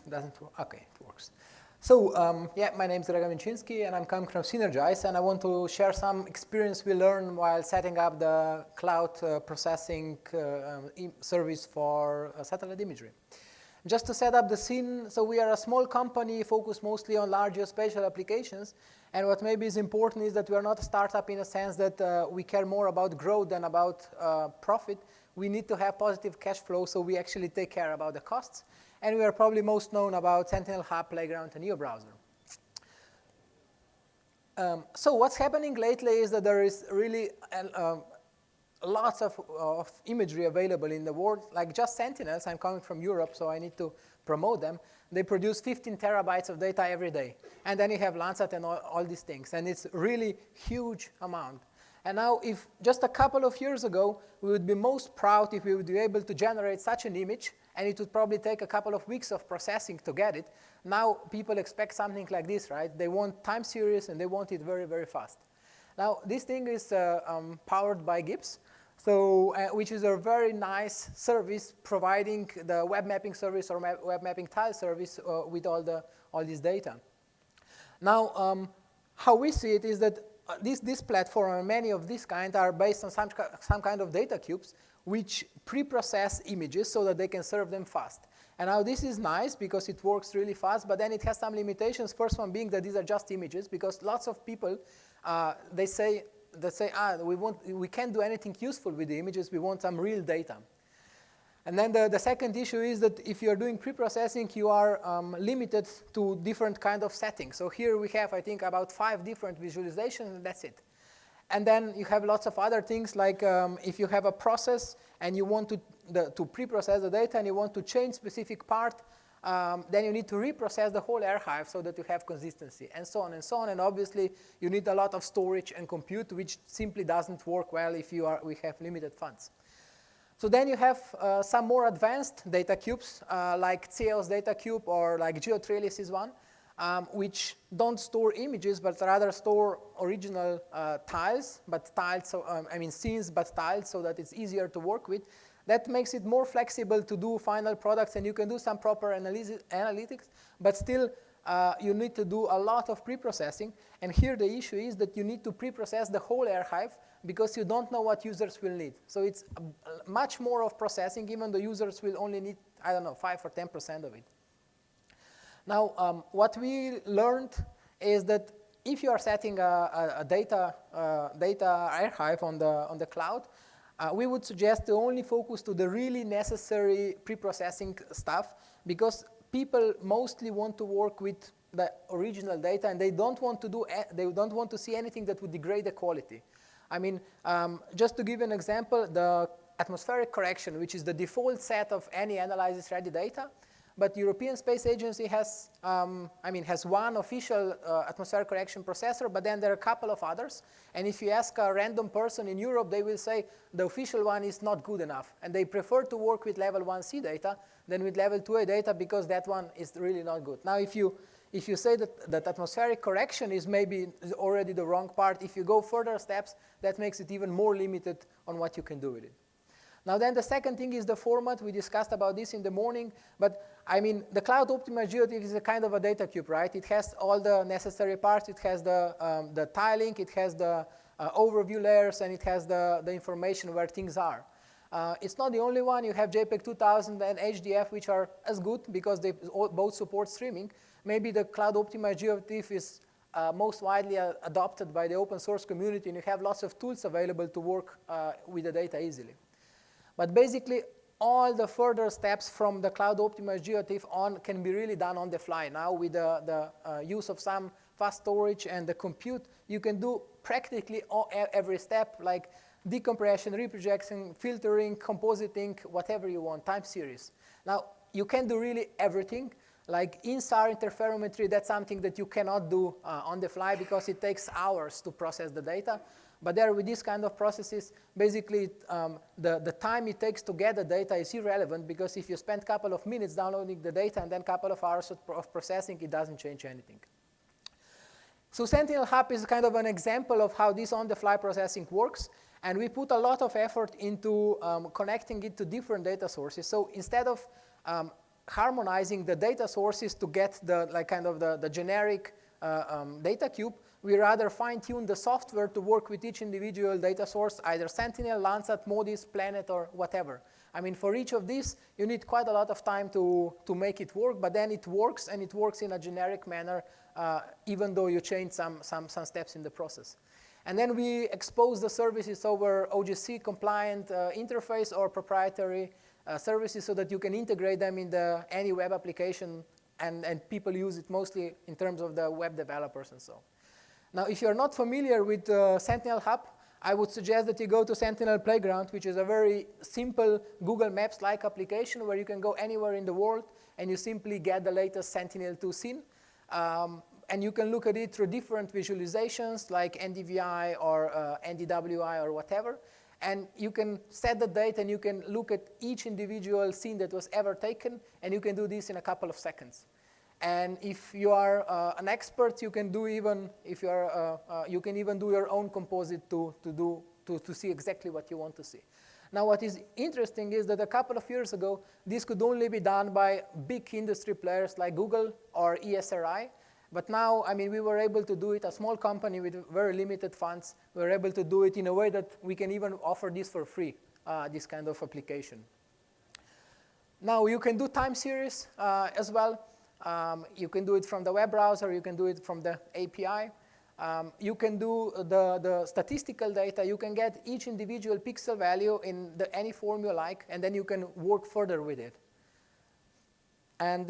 Doesn't work. Okay, it works. So yeah, my name is Grega Minczynski, and I'm coming from Sinergise, and I want to share some experience we learned while setting up the cloud processing service for satellite imagery. Just to set up the scene, so we are a small company focused mostly on large geospatial applications, and what maybe is important is that we are not a startup in a sense that we care more about growth than about profit. We need to have positive cash flow, so we actually take care about the costs. And we are probably most known about Sentinel Hub, Playground, and Neo browser. So what's happening lately is that there is really lots of imagery available in the world, like just Sentinels. I'm coming from Europe, so I need to promote them. They produce 15 terabytes of data every day. And then you have Landsat and all these things. And it's really huge amount. And now, if just a couple of years ago, we would be most proud if we would be able to generate such an image, and it would probably take a couple of weeks of processing to get it. Now, people expect something like this, right? They want time series, and they want it very, very fast. Now, this thing is powered by Gibbs, so, which is a very nice service providing the web mapping service or web mapping tile service with all this data. Now, how we see it is that this platform and many of these kind are based on some kind of data cubes which pre-process images so that they can serve them fast. And now this is nice because it works really fast, but then it has some limitations. First one being that these are just images, because lots of people, they say, we can't do anything useful with the images, we want some real data. And then the second issue is that if you're doing pre-processing, you are limited to different kind of settings. So here we have, I think, about 5 different visualizations, and that's it. And then you have lots of other things, like if you have a process and you want to pre-process the data and you want to change specific part, then you need to reprocess the whole archive so that you have consistency, and so on and so on. And obviously, you need a lot of storage and compute, which simply doesn't work well if we have limited funds. So then you have some more advanced data cubes, like CEO's data cube or like GeoTrellis is one, which don't store images, but rather store original tiles, but tiles, so, I mean scenes, but tiles, so that it's easier to work with. That makes it more flexible to do final products, and you can do some proper analytics, but still you need to do a lot of pre-processing. And here the issue is that you need to pre-process the whole archive because you don't know what users will need. So it's much more of processing, even though users will only need, I don't know, 5 or 10% of it. Now, what we learned is that if you are setting a data archive on the cloud, we would suggest to only focus to the really necessary pre-processing stuff, because people mostly want to work with the original data, and they don't want to see anything that would degrade the quality. I mean, just to give an example, the atmospheric correction, which is the default set of any analysis-ready data, but the European Space Agency has, has one official atmospheric correction processor, but then there are a couple of others. And if you ask a random person in Europe, they will say the official one is not good enough. And they prefer to work with level 1C data than with level 2A data, because that one is really not good. Now, if you say that atmospheric correction is maybe already the wrong part, if you go further steps, that makes it even more limited on what you can do with it. Now then, the second thing is the format. We discussed about this in the morning, but I mean, the cloud optimized geotiff is a kind of a data cube, right? It has all the necessary parts. It has the tiling, it has the overview layers, and it has the information where things are. It's not the only one. You have JPEG 2000 and HDF, which are as good because they both support streaming. Maybe the cloud optimized geotiff is most widely adopted by the open source community, and you have lots of tools available to work with the data easily. But basically, all the further steps from the cloud optimized geotiff on can be really done on the fly. Now, with the use of some fast storage and the compute, you can do practically every step, like decompression, reprojection, filtering, compositing, whatever you want, time series. Now, you can do really everything. Like INSAR interferometry, that's something that you cannot do on the fly because it takes hours to process the data. But there, with these kind of processes, basically the time it takes to get the data is irrelevant, because if you spend a couple of minutes downloading the data and then a couple of hours of processing, it doesn't change anything. So Sentinel Hub is kind of an example of how this on-the-fly processing works. And we put a lot of effort into connecting it to different data sources. So instead of harmonizing the data sources to get the the generic data cube. We rather fine-tune the software to work with each individual data source, either Sentinel, Landsat, MODIS, Planet, or whatever. I mean, for each of these, you need quite a lot of time to make it work, but then it works, and it works in a generic manner, even though you change some steps in the process. And then we expose the services over OGC compliant interface or proprietary services so that you can integrate them in any web application, and people use it mostly in terms of the web developers and so on. Now, if you're not familiar with Sentinel Hub, I would suggest that you go to Sentinel Playground, which is a very simple Google Maps-like application where you can go anywhere in the world and you simply get the latest Sentinel-2 scene. And you can look at it through different visualizations like NDVI or NDWI or whatever. And you can set the date and you can look at each individual scene that was ever taken, and you can do this in a couple of seconds. And if you are an expert, you can do even if you are you can even do your own composite to see exactly what you want to see. Now, what is interesting is that a couple of years ago, this could only be done by big industry players like Google or ESRI. But now, I mean, we were able to do it, a small company with very limited funds. We were able to do it in a way that we can even offer this for free, this kind of application. Now, you can do time series as well. You can do it from the web browser. You can do it from the API. You can do the statistical data. You can get each individual pixel value in any form you like, and then you can work further with it. And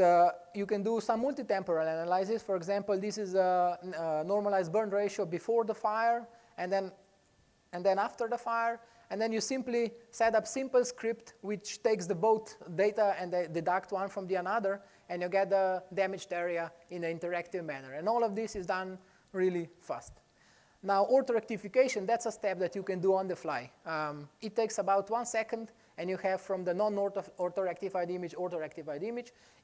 you can do some multi-temporal analysis. For example, this is a normalized burn ratio before the fire, and then after the fire. And then you simply set up simple script which takes the both data and they deduct one from the another, and you get the damaged area in an interactive manner. And all of this is done really fast. Now, auto-rectification, that's a step that you can do on the fly. It takes about 1 second, and you have from the non-auto-rectified image,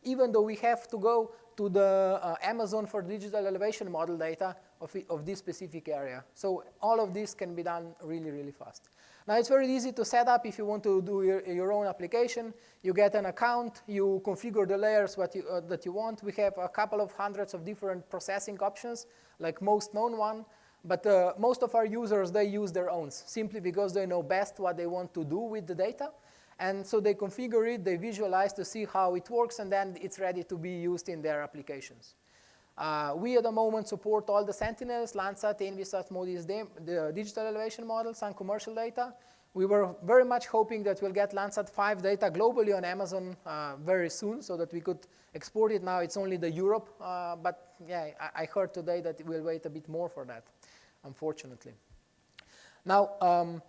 even though we have to go to the Amazon for digital elevation model data of this specific area. So all of this can be done really, really fast. Now, it's very easy to set up if you want to do your own application. You get an account. You configure the layers that you want. We have a couple of hundreds of different processing options, like most known one. But most of our users, they use their own, simply because they know best what they want to do with the data. And so they configure it, they visualize to see how it works, and then it's ready to be used in their applications. We, at the moment, support all the Sentinels, Landsat, Envisat, MODIS, the digital elevation models, and commercial data. We were very much hoping that we'll get Landsat 5 data globally on Amazon very soon so that we could export it. Now it's only the Europe, but yeah, I heard today that we'll wait a bit more for that, unfortunately. Now,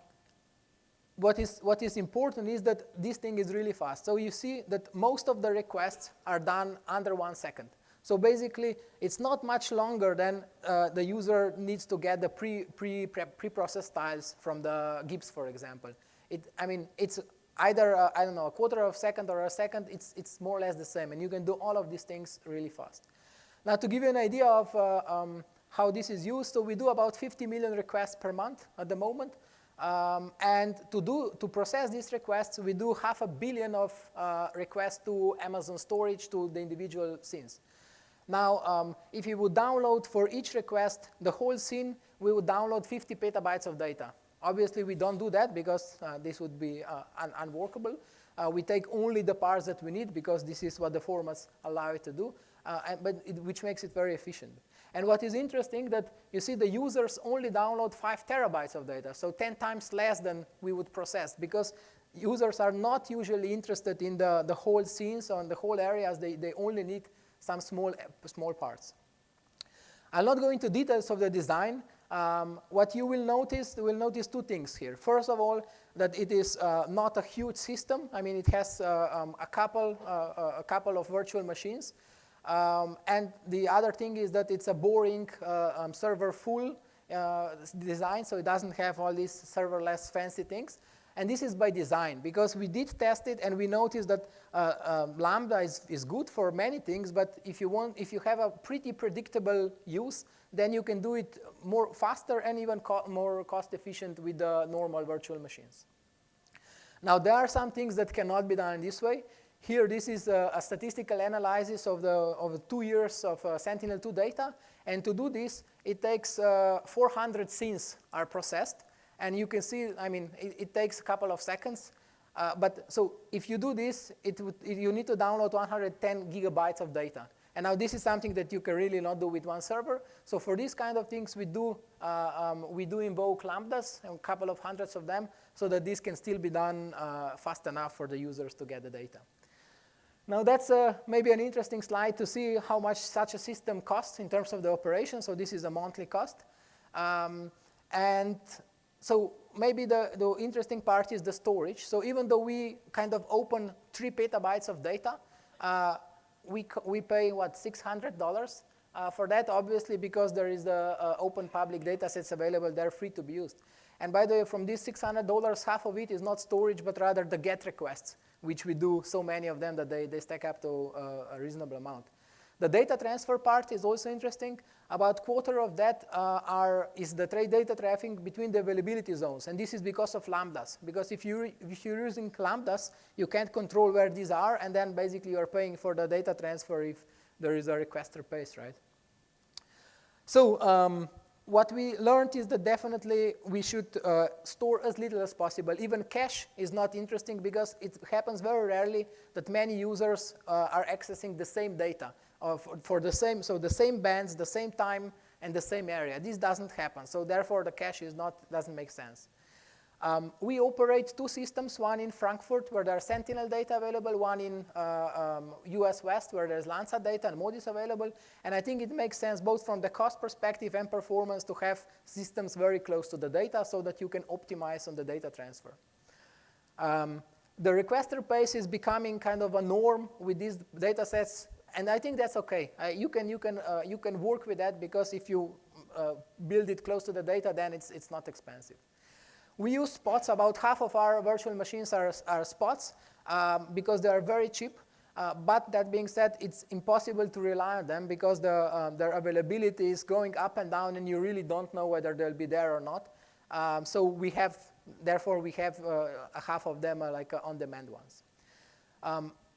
what is important is that this thing is really fast. So you see that most of the requests are done under 1 second. So basically, it's not much longer than the user needs to get the pre-processed styles from the GIBs, for example. I mean, it's either, I don't know, a quarter of a second or a second. It's more or less the same. And you can do all of these things really fast. Now, to give you an idea of how this is used, so we do about 50 million requests per month at the moment. And to process these requests, we do 500 million of requests to Amazon storage to the individual scenes. Now, if you would download for each request the whole scene, we would download 50 petabytes of data. Obviously, we don't do that because this would be unworkable. We take only the parts that we need because this is what the formats allow it to do, which makes it very efficient. And what is interesting that you see the users only download 5 terabytes of data, so 10 times less than we would process, because users are not usually interested in the whole scenes or in the whole areas. They only need some small parts. I'll not go into details of the design. What you will notice 2 things here. First of all, that it is not a huge system. I mean, it has a couple of virtual machines. And the other thing is that it's a boring server full design, so it doesn't have all these serverless fancy things. And this is by design, because we did test it and we noticed that Lambda is good for many things, but if you have a pretty predictable use, then you can do it more faster and even more cost efficient with the normal virtual machines. Now, there are some things that cannot be done in this way. Here, this is a statistical analysis of the 2 years of Sentinel-2 data. And to do this, it takes 400 scenes are processed. And you can see, I mean, it takes a couple of seconds. But so if you do this, you need to download 110 gigabytes of data. And now this is something that you can really not do with one server. So for these kind of things, we do invoke lambdas, a couple of hundreds of them, so that this can still be done fast enough for the users to get the data. Now that's maybe an interesting slide to see how much such a system costs in terms of the operation. So this is a monthly cost. And so maybe the interesting part is the storage. So even though we kind of open 3 petabytes of data, we pay, what, $600 for that, obviously, because there is the open public data sets available. They're free to be used. And by the way, from these $600, half of it is not storage, but rather the GET requests, which we do so many of them that they stack up to a reasonable amount. The data transfer part is also interesting. About a quarter of that is the data traffic between the availability zones. And this is because of lambdas. Because if you're using lambdas, you can't control where these are. And then basically you're paying for the data transfer if there is a requester pays, right? So what we learned is that definitely we should store as little as possible. Even cache is not interesting because it happens very rarely that many users are accessing the same data for the same bands, the same time, and the same area. This doesn't happen. So therefore, the cache doesn't make sense. We operate 2 systems, one in Frankfurt where there's Sentinel data available, one in US West where there's Landsat data and MODIS available. And I think it makes sense both from the cost perspective and performance to have systems very close to the data so that you can optimize on the data transfer. The requester pace is becoming kind of a norm with these data sets, and I think that's okay. You can work with that because if you build it close to the data, then it's not expensive. We use spots. About half of our virtual machines are spots because they are very cheap. But that being said, it's impossible to rely on them because their availability is going up and down, and you really don't know whether they'll be there or not. So therefore, we have half of them are like on-demand ones.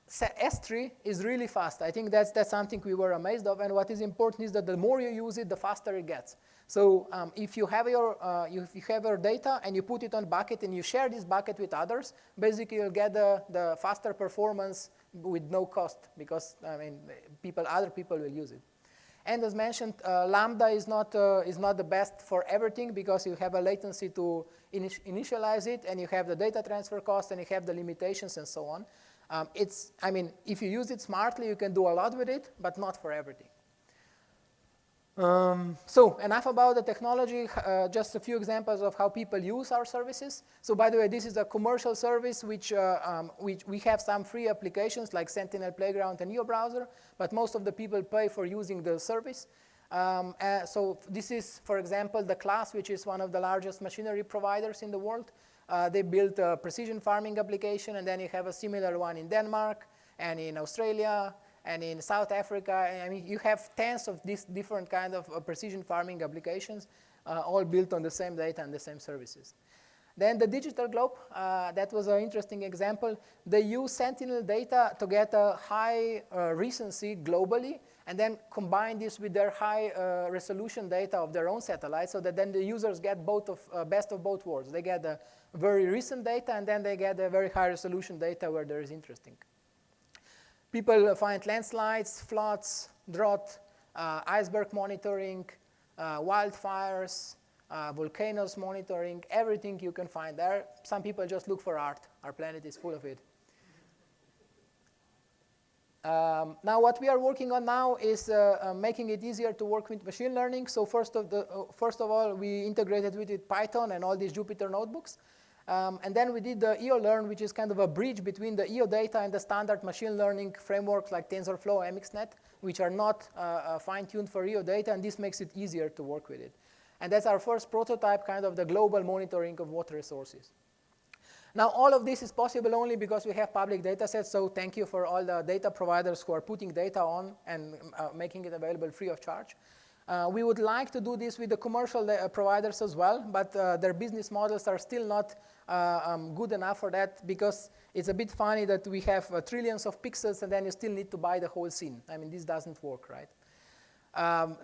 S3 is really fast. I think that's something we were amazed of. And what is important is that the more you use it, the faster it gets. So if you have your data and you put it on bucket and you share this bucket with others, basically you'll get the faster performance with no cost because I mean other people will use it. And as mentioned, Lambda is not the best for everything because you have a latency to initialize it, and you have the data transfer cost, and you have the limitations and so on. I mean, if you use it smartly, you can do a lot with it, but not for everything. So enough about the technology, just a few examples of how people use our services. So by the way, this is a commercial service which we have some free applications like Sentinel Playground and NeoBrowser, but most of the people pay for using the service. So this is, for example, the class, which is one of the largest machinery providers in the world. They built a precision farming application, and then you have a similar one in Denmark and in Australia and in South Africa. I mean, you have tens of these different kind of precision farming applications, all built on the same data and the same services. Then the digital globe, that was an interesting example. They use Sentinel data to get a high recency globally, and then combine this with their high resolution data of their own satellites, so that then the users get best of both worlds. They get the very recent data, and then they get the very high resolution data where there is interesting. People find landslides, floods, drought, iceberg monitoring, wildfires, volcanoes monitoring, everything you can find there. Some people just look for art. Our planet is full of it. Now, what we are working on now is making it easier to work with machine learning. So first of all, we integrated with it Python and all these Jupyter notebooks. And then we did the EOLearn, which is kind of a bridge between the EO data and the standard machine learning frameworks like TensorFlow, MXNet, which are not fine-tuned for EO data, and this makes it easier to work with it. And that's our first prototype, kind of the global monitoring of water resources. Now, all of this is possible only because we have public data sets, so thank you for all the data providers who are putting data on and making it available free of charge. We would like to do this with the commercial providers as well, but their business models are still not good enough for that, because it's a bit funny that we have trillions of pixels and then you still need to buy the whole scene. I mean, this doesn't work, right?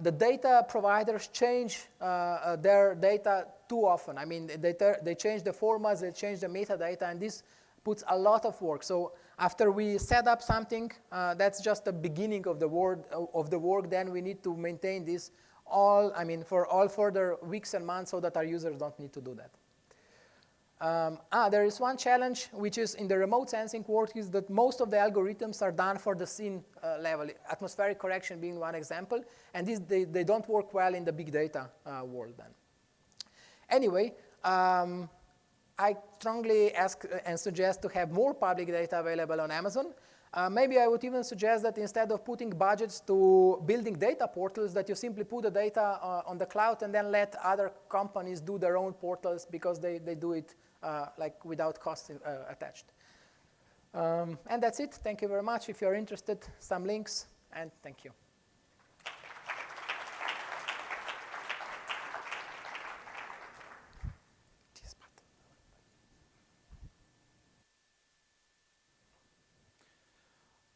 The data providers change their data too often. I mean, they change the formats, they change the metadata, and this puts a lot of work. So after we set up something, that's just the beginning of the work. Then we need to maintain this for all further weeks and months, so that our users don't need to do that. There is one challenge, which is in the remote sensing work, is that most of the algorithms are done for the scene level, atmospheric correction being one example, and they don't work well in the big data world then. Anyway, I strongly ask and suggest to have more public data available on Amazon. Maybe I would even suggest that instead of putting budgets to building data portals, that you simply put the data on the cloud and then let other companies do their own portals, because they do it without cost attached. And that's it. Thank you very much. If you're interested, some links, and thank you.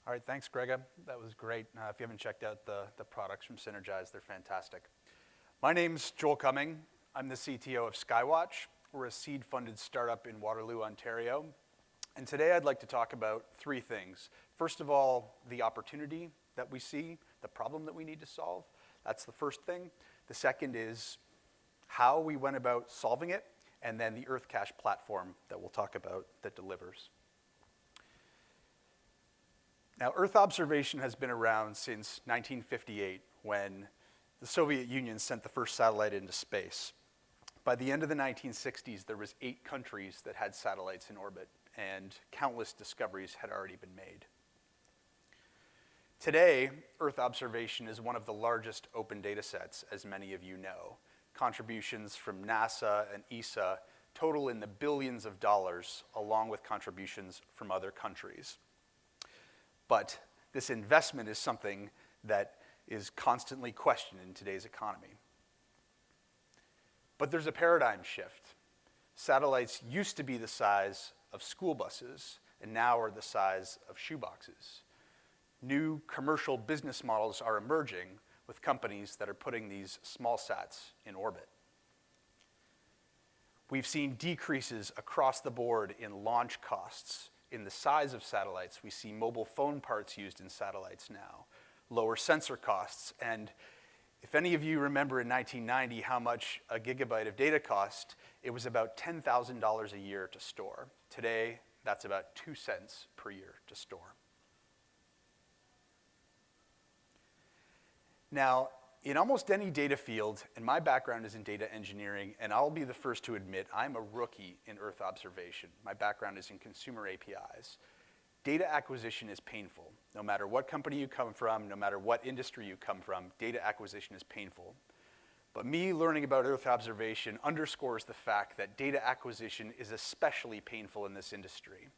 All right, thanks, Grega. That was great. If you haven't checked out the products from Sinergise, they're fantastic. My name's Joel Cumming. I'm the CTO of SkyWatch. We're a seed-funded startup in Waterloo, Ontario. And today I'd like to talk about three things. First of all, the opportunity that we see, the problem that we need to solve. That's the first thing. The second is how we went about solving it, and then the EarthCache platform that we'll talk about that delivers. Now, Earth observation has been around since 1958, when the Soviet Union sent the first satellite into space. By the end of the 1960s, there was 8 countries that had satellites in orbit, and countless discoveries had already been made. Today, Earth observation is one of the largest open data sets, as many of you know. Contributions from NASA and ESA total in the billions of dollars, along with contributions from other countries. But this investment is something that is constantly questioned in today's economy. But there's a paradigm shift. Satellites used to be the size of school buses, and now are the size of shoeboxes. New commercial business models are emerging, with companies that are putting these small sats in orbit. We've seen decreases across the board in launch costs. In the size of satellites, we see mobile phone parts used in satellites now, lower sensor costs, and if any of you remember in 1990 how much a gigabyte of data cost, it was about $10,000 a year to store. Today, that's about 2 cents per year to store. Now, in almost any data field, and my background is in data engineering, and I'll be the first to admit I'm a rookie in Earth observation. My background is in consumer APIs. Data acquisition is painful. No matter what company you come from, no matter what industry you come from, data acquisition is painful. But me learning about Earth observation underscores the fact that data acquisition is especially painful in this industry.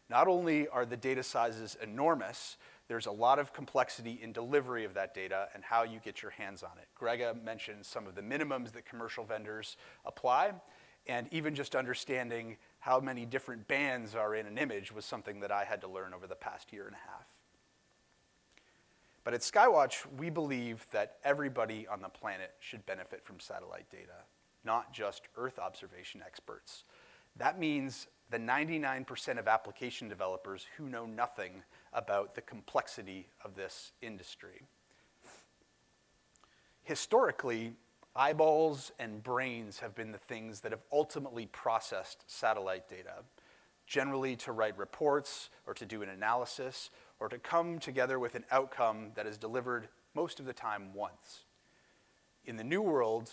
Not only are the data sizes enormous, there's a lot of complexity in delivery of that data and how you get your hands on it. Grega mentioned some of the minimums that commercial vendors apply, and even just understanding how many different bands are in an image was something that I had to learn over the past year and a half. But at SkyWatch, we believe that everybody on the planet should benefit from satellite data, not just Earth observation experts. That means the 99% of application developers who know nothing about the complexity of this industry. Historically, eyeballs and brains have been the things that have ultimately processed satellite data, generally to write reports or to do an analysis or to come together with an outcome that is delivered most of the time once. In the new world,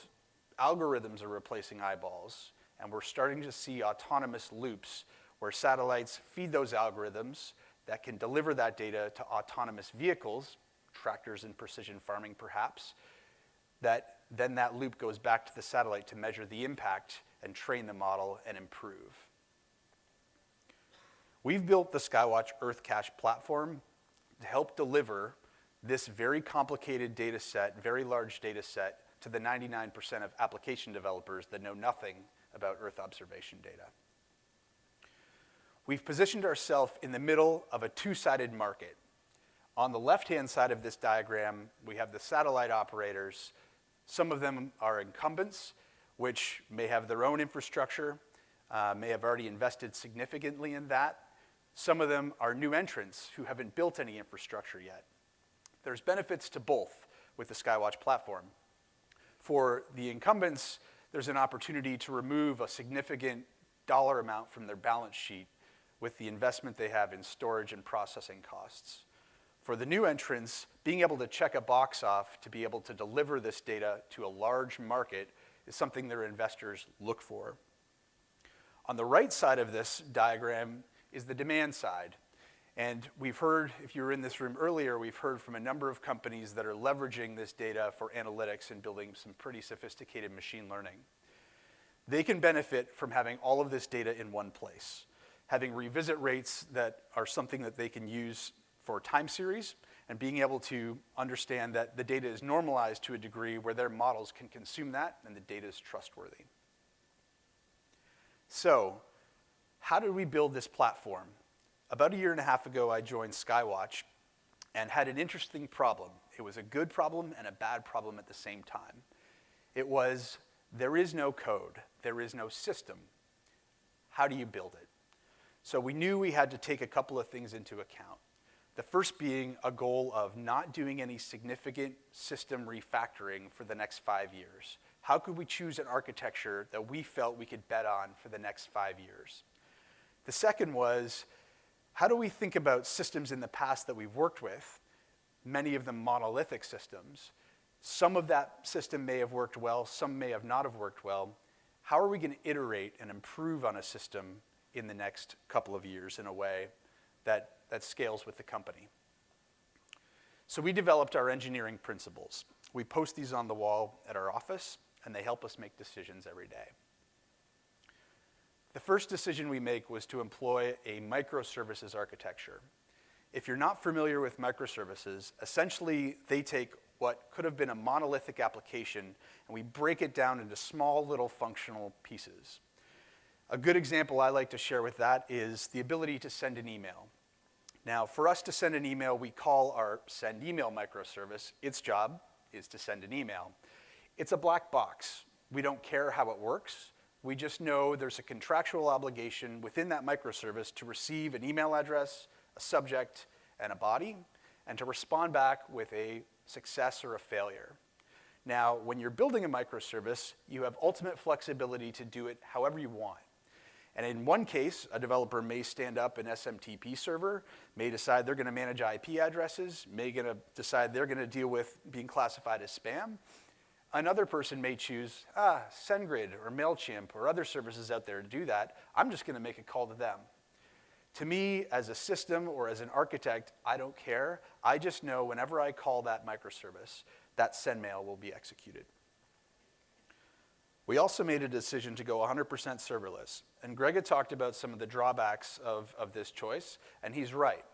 algorithms are replacing eyeballs, and we're starting to see autonomous loops where satellites feed those algorithms that can deliver that data to autonomous vehicles, tractors in precision farming perhaps, that then that loop goes back to the satellite to measure the impact and train the model and improve. We've built the SkyWatch EarthCache platform to help deliver this very complicated data set, very large data set, to the 99% of application developers that know nothing about Earth observation data. We've positioned ourselves in the middle of a two-sided market. On the left-hand side of this diagram, we have the satellite operators. Some of them are incumbents, which may have their own infrastructure, may have already invested significantly in that. Some of them are new entrants who haven't built any infrastructure yet. There's benefits to both with the SkyWatch platform. For the incumbents, there's an opportunity to remove a significant dollar amount from their balance sheet with the investment they have in storage and processing costs. For the new entrants, being able to check a box off to be able to deliver this data to a large market is something their investors look for. On the right side of this diagram is the demand side. And we've heard, if you were in this room earlier, we've heard from a number of companies that are leveraging this data for analytics and building some pretty sophisticated machine learning. They can benefit from having all of this data in one place, having revisit rates that are something that they can use for time series, and being able to understand that the data is normalized to a degree where their models can consume that and the data is trustworthy. So, how did we build this platform? About a year and a half ago, I joined SkyWatch and had an interesting problem. It was a good problem and a bad problem at the same time. It was, there is no code, there is no system. How do you build it? So we knew we had to take a couple of things into account. The first being a goal of not doing any significant system refactoring for the next 5 years. How could we choose an architecture that we felt we could bet on for the next 5 years? The second was, how do we think about systems in the past that we've worked with, many of them monolithic systems? Some of that system may have worked well, some may have not have worked well. How are we going to iterate and improve on a system in the next couple of years in a way that scales with the company? So we developed our engineering principles. We post these on the wall at our office, and they help us make decisions every day. The first decision we make was to employ a microservices architecture. If you're not familiar with microservices, essentially they take what could have been a monolithic application and we break it down into small little functional pieces. A good example I like to share with that is the ability to send an email. Now, for us to send an email, we call our send email microservice. Its job is to send an email. It's a black box. We don't care how it works. We just know there's a contractual obligation within that microservice to receive an email address, a subject, and a body, and to respond back with a success or a failure. Now, when you're building a microservice, you have ultimate flexibility to do it however you want. And in one case, a developer may stand up an SMTP server, may decide they're going to manage IP addresses, may decide they're going to deal with being classified as spam. Another person may choose, SendGrid or MailChimp or other services out there to do that. I'm just going to make a call to them. To me, as a system or as an architect, I don't care. I just know whenever I call that microservice, that send mail will be executed. We also made a decision to go 100% serverless. And Greg had talked about some of the drawbacks of this choice, and he's right.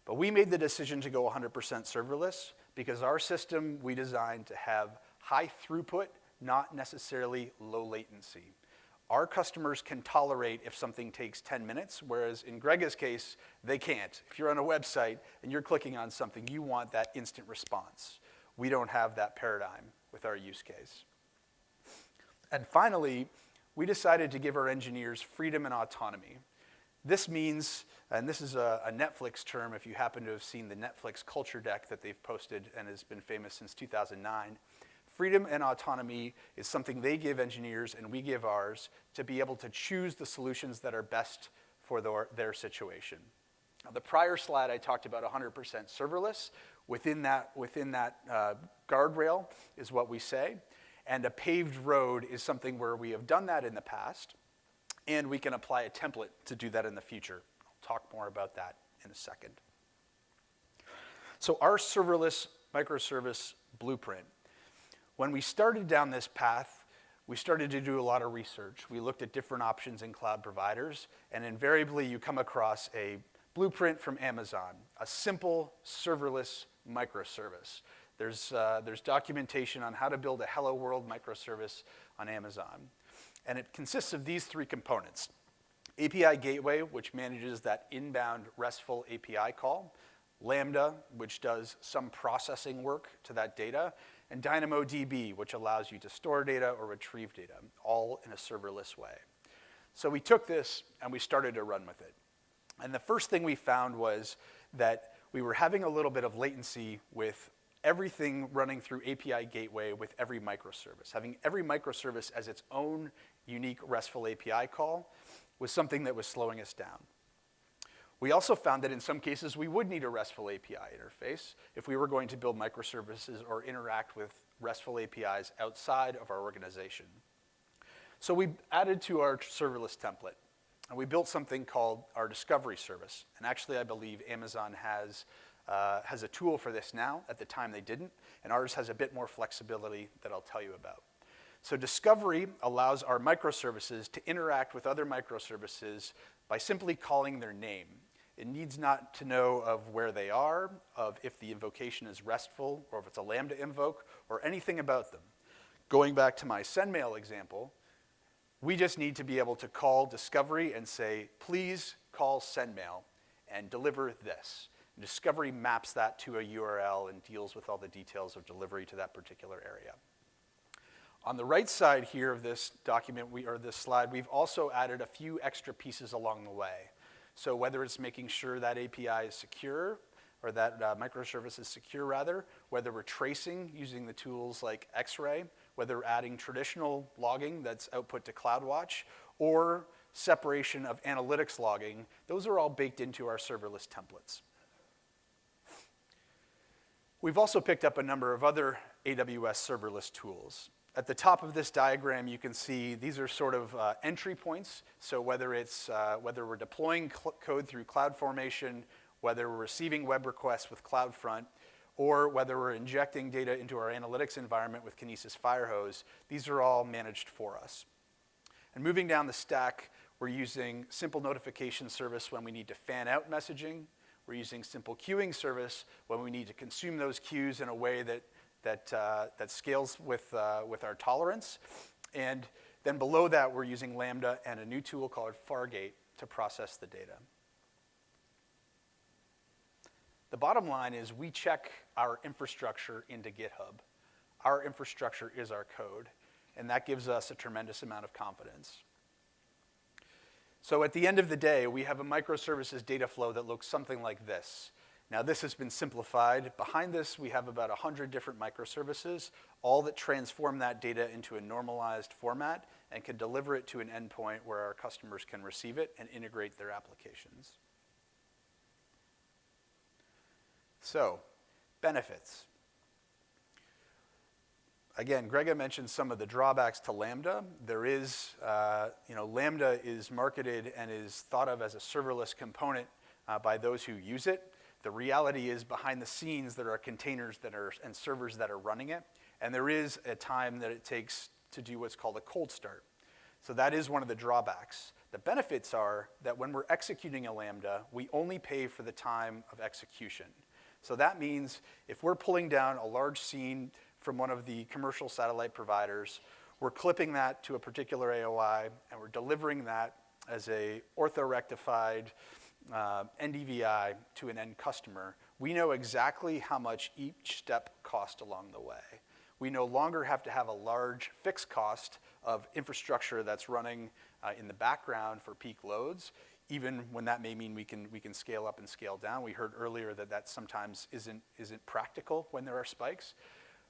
But we made the decision to go 100% serverless because our system we designed to have high throughput, not necessarily low latency. Our customers can tolerate if something takes 10 minutes, whereas in Greg's case, they can't. If you're on a website and you're clicking on something, you want that instant response. We don't have that paradigm with our use case. And finally, we decided to give our engineers freedom and autonomy. This means, and this is a Netflix term if you happen to have seen the Netflix culture deck that they've posted and has been famous since 2009, freedom and autonomy is something they give engineers and we give ours to be able to choose the solutions that are best for their situation. Now, the prior slide I talked about 100% serverless. Within that guardrail is what we say. And a paved road is something where we have done that in the past and we can apply a template to do that in the future. I'll talk more about that in a second. So our serverless microservice blueprint. When we started down this path, we started to do a lot of research. We looked at different options in cloud providers, and invariably you come across a blueprint from Amazon, a simple serverless microservice. There's documentation on how to build a Hello World microservice on Amazon. And it consists of these three components. API gateway, which manages that inbound RESTful API call. Lambda, which does some processing work to that data. And DynamoDB, which allows you to store data or retrieve data, all in a serverless way. So we took this and we started to run with it. And the first thing we found was that we were having a little bit of latency with everything running through API gateway with every microservice. Having every microservice as its own unique RESTful API call was something that was slowing us down. We also found that in some cases we would need a RESTful API interface if we were going to build microservices or interact with RESTful APIs outside of our organization. So we added to our serverless template, and we built something called our discovery service. And actually, I believe Amazon has a tool for this now. At the time, they didn't. And ours has a bit more flexibility that I'll tell you about. So discovery allows our microservices to interact with other microservices by simply calling their name. It needs not to know of where they are, of if the invocation is RESTful, or if it's a Lambda invoke, or anything about them. Going back to my SendMail example, we just need to be able to call discovery and say, please call SendMail and deliver this. And discovery maps that to a URL and deals with all the details of delivery to that particular area. On the right side here of this document, or this slide, we've also added a few extra pieces along the way. So whether it's making sure that API is secure, or that microservice is secure rather, whether we're tracing using the tools like X-Ray, whether we're adding traditional logging that's output to CloudWatch, or separation of analytics logging, those are all baked into our serverless templates. We've also picked up a number of other AWS serverless tools. At the top of this diagram, you can see these are sort of entry points. So whether we're deploying code through CloudFormation, whether we're receiving web requests with CloudFront, or whether we're injecting data into our analytics environment with Kinesis Firehose, these are all managed for us. And moving down the stack, we're using simple notification service when we need to fan out messaging. We're using simple queuing service when we need to consume those queues in a way that scales with our tolerance. And then below that, we're using Lambda and a new tool called Fargate to process the data. The bottom line is we check our infrastructure into GitHub. Our infrastructure is our code, and that gives us a tremendous amount of confidence. So at the end of the day, we have a microservices data flow that looks something like this. Now this has been simplified. Behind this, we have about 100 different microservices, all that transform that data into a normalized format and can deliver it to an endpoint where our customers can receive it and integrate their applications. So, benefits. Again, Grega mentioned some of the drawbacks to Lambda. There is, Lambda is marketed and is thought of as a serverless component by those who use it. The reality is behind the scenes there are containers and servers that are running it, and there is a time that it takes to do what's called a cold start. So that is one of the drawbacks. The benefits are that when we're executing a Lambda, we only pay for the time of execution. So that means if we're pulling down a large scene from one of the commercial satellite providers, we're clipping that to a particular AOI, and we're delivering that as a orthorectified NDVI to an end customer. We know exactly how much each step cost along the way. We no longer have to have a large fixed cost of infrastructure that's running in the background for peak loads, even when that may mean we can scale up and scale down. We heard earlier that sometimes isn't practical when there are spikes.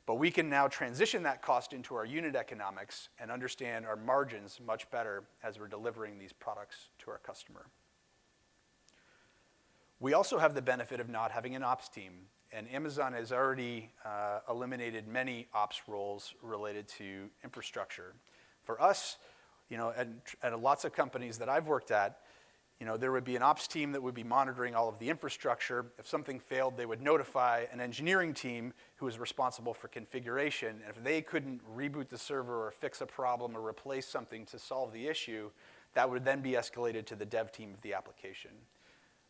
But we can now transition that cost into our unit economics and understand our margins much better as we're delivering these products to our customer. We also have the benefit of not having an ops team. And Amazon has already eliminated many ops roles related to infrastructure. For us, at lots of companies that I've worked at, there would be an ops team that would be monitoring all of the infrastructure. If something failed, they would notify an engineering team who was responsible for configuration. And if they couldn't reboot the server or fix a problem or replace something to solve the issue, that would then be escalated to the dev team of the application.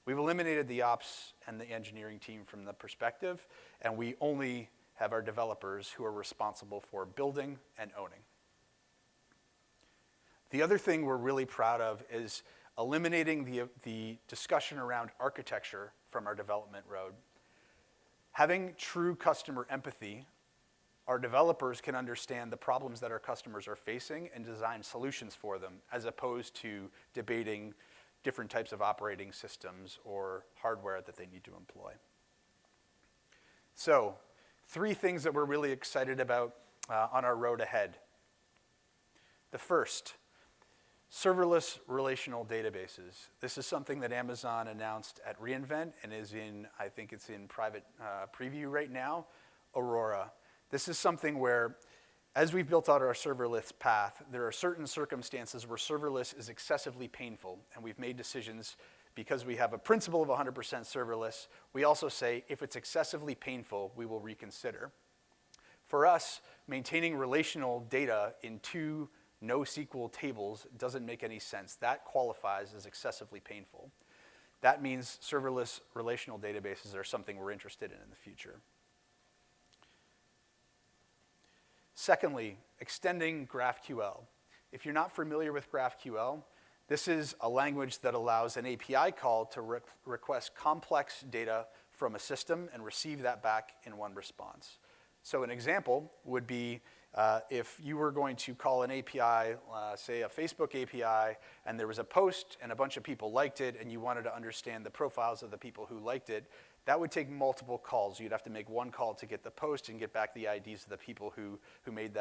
We've eliminated the ops and the engineering team from the perspective, and we only have our developers who are responsible for building and owning. The other thing we're really proud of is eliminating the discussion around architecture from our development road. Having true customer empathy, our developers can understand the problems that our customers are facing and design solutions for them, as opposed to debating different types of operating systems or hardware that they need to employ. So, 3 things that we're really excited about on our road ahead. The first, serverless relational databases. This is something that Amazon announced at reInvent and is in, I think it's in private preview right now, Aurora. This is something where, as we've built out our serverless path, there are certain circumstances where serverless is excessively painful, and we've made decisions because we have a principle of 100% serverless. We also say if it's excessively painful, we will reconsider. For us, maintaining relational data in 2 NoSQL tables doesn't make any sense. That qualifies as excessively painful. That means serverless relational databases are something we're interested in the future. Secondly, extending GraphQL. If you're not familiar with GraphQL, this is a language that allows an API call to request complex data from a system and receive that back in one response. So an example would be if you were going to call an API, say a Facebook API, and there was a post and a bunch of people liked it, and you wanted to understand the profiles of the people who liked it, that would take multiple calls. You'd have to make one call to get the post and get back the IDs of the people who made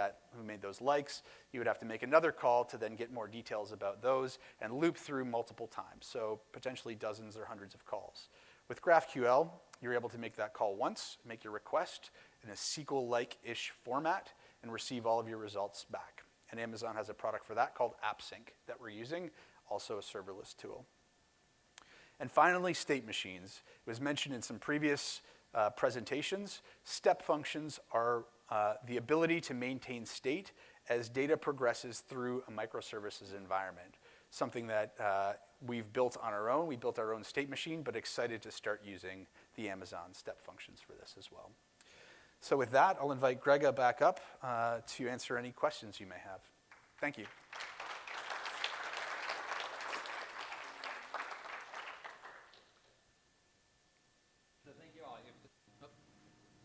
those likes. You would have to make another call to then get more details about those and loop through multiple times, so potentially dozens or hundreds of calls. With GraphQL, you're able to make that call once, make your request in a SQL-like-ish format, and receive all of your results back. And Amazon has a product for that called AppSync that we're using, also a serverless tool. And finally, state machines. It was mentioned in some previous presentations. Step functions are the ability to maintain state as data progresses through a microservices environment, something that we've built on our own. We built our own state machine, but excited to start using the Amazon step functions for this as well. So with that, I'll invite Grega back up to answer any questions you may have. Thank you.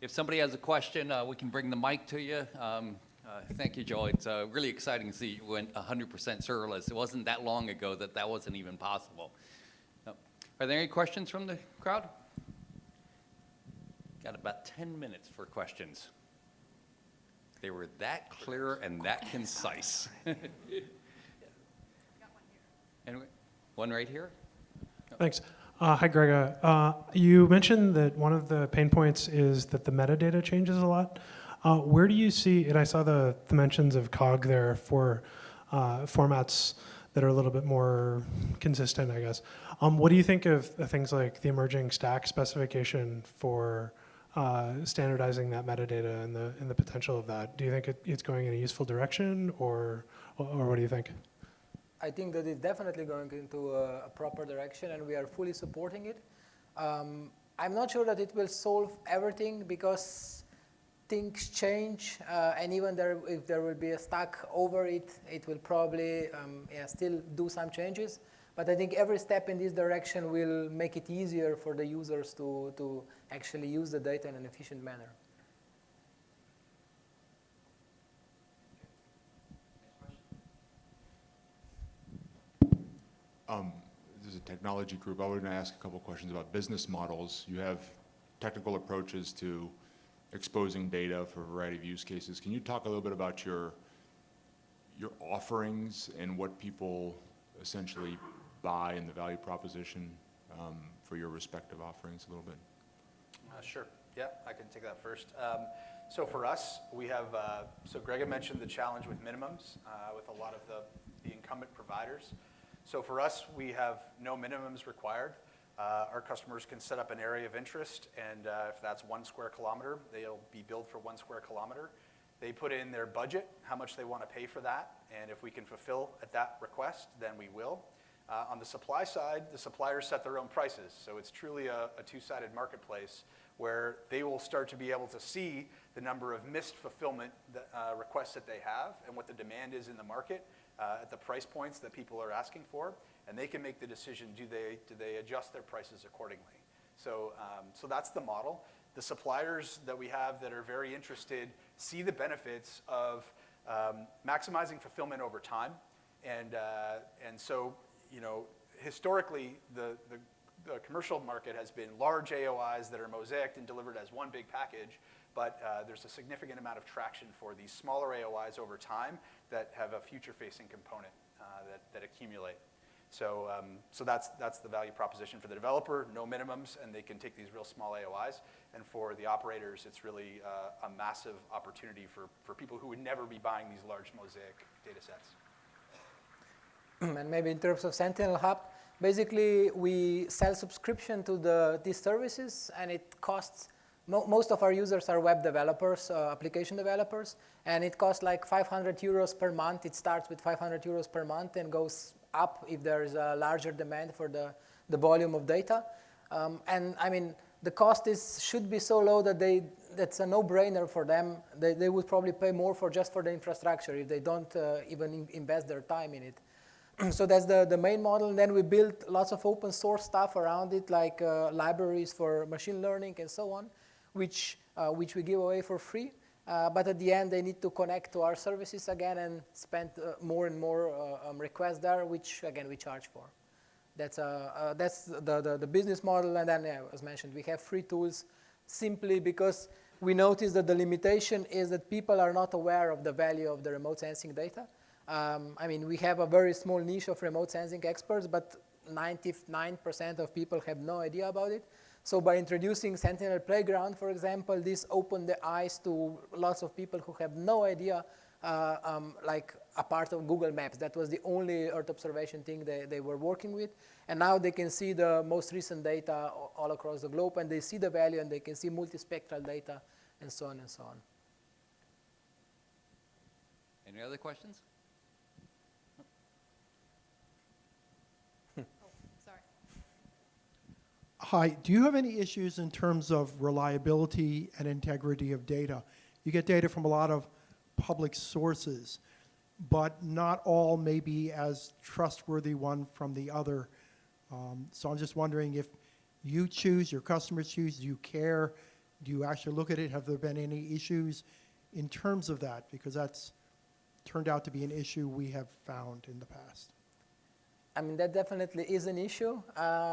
If somebody has a question, we can bring the mic to you. Thank you, Joel. It's really exciting to see you went 100% serverless. It wasn't that long ago that wasn't even possible. Are there any questions from the crowd? Got about 10 minutes for questions. They were that clear and that concise. Anyway, one right here. Thanks. Hi, Grega. You mentioned that one of the pain points is that the metadata changes a lot. Where do you see, and I saw the mentions of COG there for formats that are a little bit more consistent, I guess. What do you think of things like the emerging stack specification for standardizing that metadata and the potential of that? Do you think it's going in a useful direction, or what do you think? I think that it's definitely going into a proper direction, and we are fully supporting it. I'm not sure that it will solve everything because things change, and even if there will be a stack over it, it will probably still do some changes. But I think every step in this direction will make it easier for the users to actually use the data in an efficient manner. This is a technology group. I wanted to ask a couple questions about business models. You have technical approaches to exposing data for a variety of use cases. Can you talk a little bit about your offerings and what people essentially buy in the value proposition for your respective offerings a little bit? Sure. Yeah, I can take that first. So for us, we have, so Grega mentioned the challenge with minimums with a lot of the incumbent providers. So for us, we have no minimums required. Our customers can set up an area of interest, and if that's 1 square kilometer, they'll be billed for 1 square kilometer. They put in their budget, how much they want to pay for that, and if we can fulfill at that request, then we will. On the supply side, the suppliers set their own prices. So it's truly a two-sided marketplace where they will start to be able to see the number of missed fulfillment requests that they have and what the demand is in the market at the price points that people are asking for. And they can make the decision, do they adjust their prices accordingly? So that's the model. The suppliers that we have that are very interested see the benefits of maximizing fulfillment over time. And so, historically, the commercial market has been large AOIs that are mosaicked and delivered as one big package, but there's a significant amount of traction for these smaller AOIs over time that have a future-facing component that accumulate. So that's the value proposition for the developer, no minimums, and they can take these real small AOIs. And for the operators, it's really a massive opportunity for people who would never be buying these large mosaic data sets. And maybe in terms of Sentinel Hub, basically we sell subscription to these services, and it costs, most of our users are web developers, application developers, and it costs like 500 euros per month. It starts with 500 euros per month and goes up if there is a larger demand for the volume of data. And I mean, the cost should be so low that that's a no-brainer for them. They would probably pay more just for the infrastructure if they don't even invest their time in it. So that's the main model. And then we built lots of open source stuff around it, like libraries for machine learning and so on, which we give away for free. But at the end, they need to connect to our services again and spend more and more requests there, which again we charge for. That's the business model. And then, as mentioned, we have free tools simply because we noticed that the limitation is that people are not aware of the value of the remote sensing data. I mean, we have a very small niche of remote sensing experts, but 99% of people have no idea about it. So by introducing Sentinel Playground, for example, this opened the eyes to lots of people who have no idea, like a part of Google Maps. That was the only Earth observation thing they were working with. And now they can see the most recent data all across the globe, and they see the value, and they can see multispectral data, and so on and so on. Any other questions? Hi, do you have any issues in terms of reliability and integrity of data? You get data from a lot of public sources, but not all may be as trustworthy one from the other. So I'm just wondering if you choose, your customers choose, do you care? Do you actually look at it? Have there been any issues in terms of that? Because that's turned out to be an issue we have found in the past. I mean, that definitely is an issue,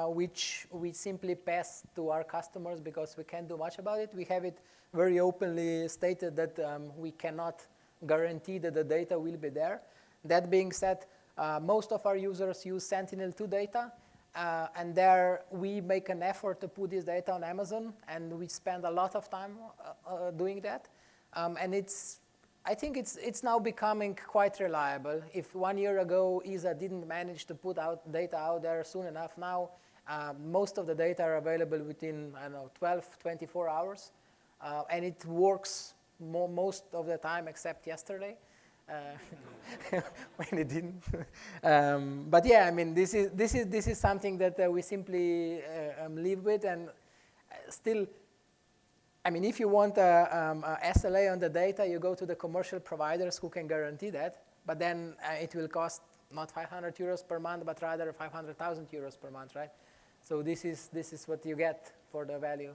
which we simply pass to our customers because we can't do much about it. We have it very openly stated that we cannot guarantee that the data will be there. That being said, most of our users use Sentinel-2 data, and there we make an effort to put this data on Amazon, and we spend a lot of time doing that. And I think it's now becoming quite reliable. If 1 year ago ESA didn't manage to put data out there soon enough, now most of the data are available within, I don't know, 12, 24 hours. And it works most of the time except yesterday when it didn't. But yeah, I mean, this is something that we simply live with, and still. I mean, if you want a SLA on the data, you go to the commercial providers who can guarantee that. But then it will cost not 500 euros per month, but rather 500,000 euros per month, right? So this is what you get for the value.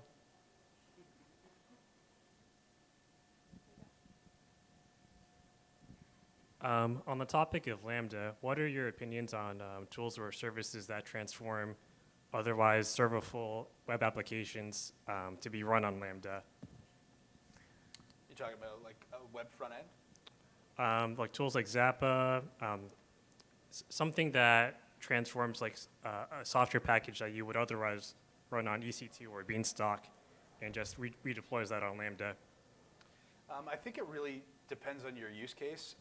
On the topic of Lambda, what are your opinions on tools or services that transform otherwise serverful web applications to be run on Lambda? You're talking about like a web front end? Like tools like Zappa, something that transforms like a software package that you would otherwise run on EC2 or Beanstalk and just redeploys that on Lambda. I think it really depends on your use case.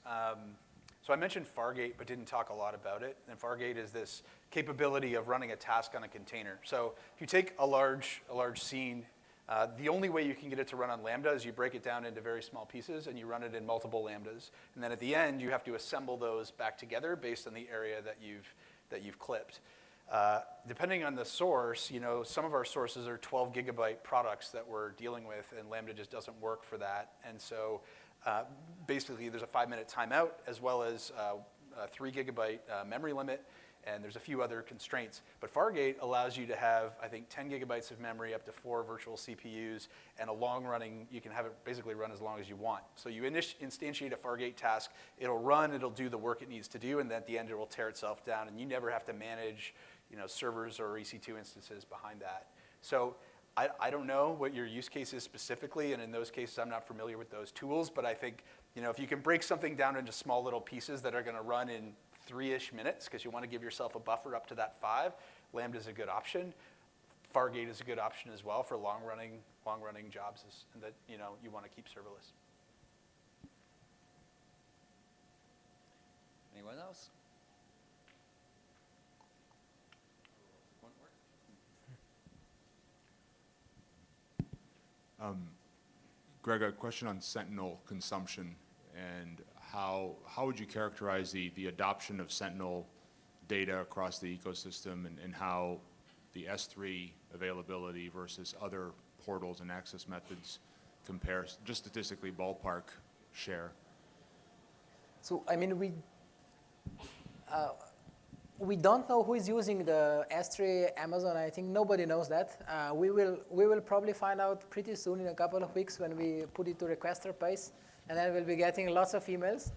So I mentioned Fargate, but didn't talk a lot about it. And Fargate is this capability of running a task on a container. So if you take a large scene, the only way you can get it to run on Lambda is you break it down into very small pieces and you run it in multiple Lambdas. And then at the end, you have to assemble those back together based on the area that that you've clipped. Depending on the source, you know, some of our sources are 12 gigabyte products that we're dealing with, and Lambda just doesn't work for that. And so basically there's a 5-minute timeout, as well as a 3 gigabyte memory limit, and there's a few other constraints. But Fargate allows you to have, I think, 10 gigabytes of memory, up to 4 virtual CPUs, and a long running, you can have it basically run as long as you want. So you instantiate a Fargate task, it'll run, it'll do the work it needs to do, and then at the end it will tear itself down, and you never have to manage, you know, servers or EC2 instances behind that. So I don't know what your use case is specifically, and in those cases I'm not familiar with those tools, but I think, you know, if you can break something down into small little pieces that are going to run in 3-ish minutes, because you want to give yourself a buffer up to that 5, Lambda is a good option. Fargate is a good option as well for long-running jobs that, you know, you want to keep serverless. Anyone else? One more? Greg, a question on Sentinel consumption, and how would you characterize the adoption of Sentinel data across the ecosystem, and how the S3 availability versus other portals and access methods compares, just statistically ballpark share? So, I mean, we don't know who is using the S3 Amazon. I think nobody knows that. We will probably find out pretty soon, in a couple of weeks, when we put it to requester pace, and then we'll be getting lots of emails.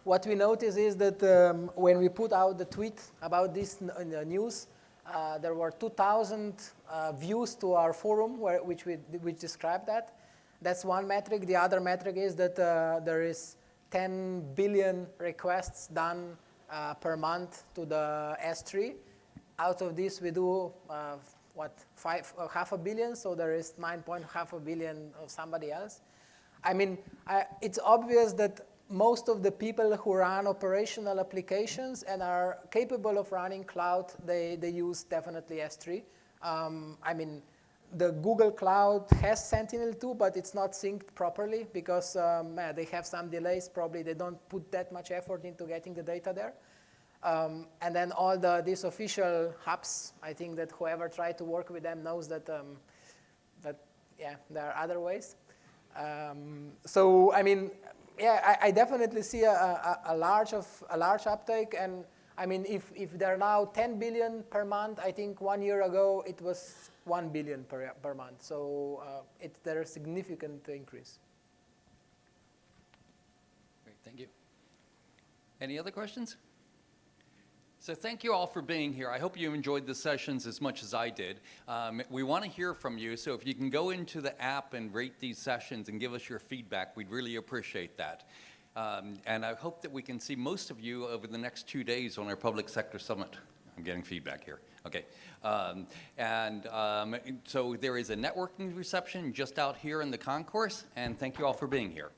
What we notice is that when we put out the tweet about this in the news, there were 2,000 views to our forum which describe that. That's one metric. The other metric is that there is 10 billion requests done per month to the S3. Out of this, we do, half a billion, so there is 9.5 billion of somebody else. I mean, it's obvious that most of the people who run operational applications and are capable of running cloud, they use definitely S3. I mean, the Google Cloud has Sentinel too, but it's not synced properly because they have some delays. Probably they don't put that much effort into getting the data there. And then all these official hubs, I think that whoever tried to work with them knows that, yeah, there are other ways. So, I mean, yeah, I definitely see a large uptake. And I mean, if there are now 10 billion per month, I think 1 year ago it was 1 billion per month. So there is a significant increase. Great, thank you. Any other questions? So thank you all for being here. I hope you enjoyed the sessions as much as I did. We want to hear from you, so if you can go into the app and rate these sessions and give us your feedback, we'd really appreciate that. And I hope that we can see most of you over the next 2 days on our Public Sector Summit. I'm getting feedback here. Okay. So there is a networking reception just out here in the concourse, and thank you all for being here.